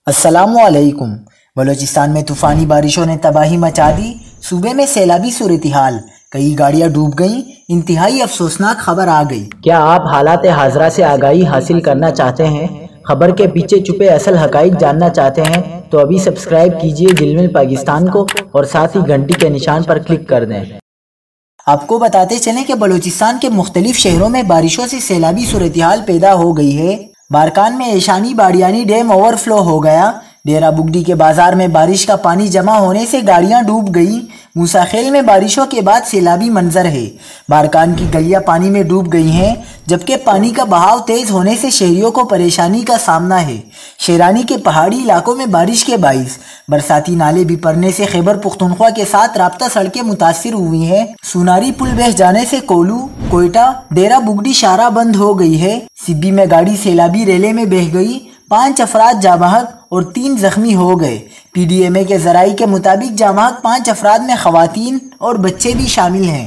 السلام علیکم۔ بلوچستان میں طوفانی بارشوں نے تباہی مچا دی، صوبے میں سیلابی صورتحال، کئی گاڑیاں ڈوب گئیں، انتہائی افسوسناک خبر آ گئی۔ کیا آپ حالات حاضرہ سے آگاہی حاصل کرنا چاہتے ہیں؟ خبر کے پیچھے چھپے اصل حقائق جاننا چاہتے ہیں تو ابھی سبسکرائب کیجئے جلمل پاکستان کو اور ساتھ ہی گھنٹی کے نشان پر کلک کر دیں۔ آپ کو بتاتے چلیں کہ بلوچستان کے مختلف شہروں میں بارشوں سے سیلابی صورتحال پیدا ہو گئی ہے۔ بارکان میں ایشانی باڑیانی ڈیم اوور فلو ہو گیا۔ ڈیرہ بگٹی کے بازار میں بارش کا پانی جمع ہونے سے گاڑیاں ڈوب گئیں۔ موسیٰ خیل میں بارشوں کے بعد سیلابی منظر ہے۔ بارکان کی گلیاں پانی میں ڈوب گئی ہیں، جبکہ پانی کا بہاؤ تیز ہونے سے شہریوں کو پریشانی کا سامنا ہے۔ شیرانی کے پہاڑی علاقوں میں بارش کے باعث برساتی نالے بھی پڑنے سے خیبر پختونخوا کے ساتھ رابطہ سڑکیں متاثر ہوئی ہیں۔ سوناری پل بہہ جانے سے کولو، کوئٹہ، ڈیرہ بگٹی شاہراہ بند ہو گئی ہے۔ سبی میں گاڑی سیلابی ریلے میں بہہ گئی، 5 افراد جاں بحق اور 3 زخمی ہو گئے۔ پی ڈی ایم اے کے ذرائع کے مطابق جاں بحق 5 افراد میں خواتین اور بچے بھی شامل ہیں۔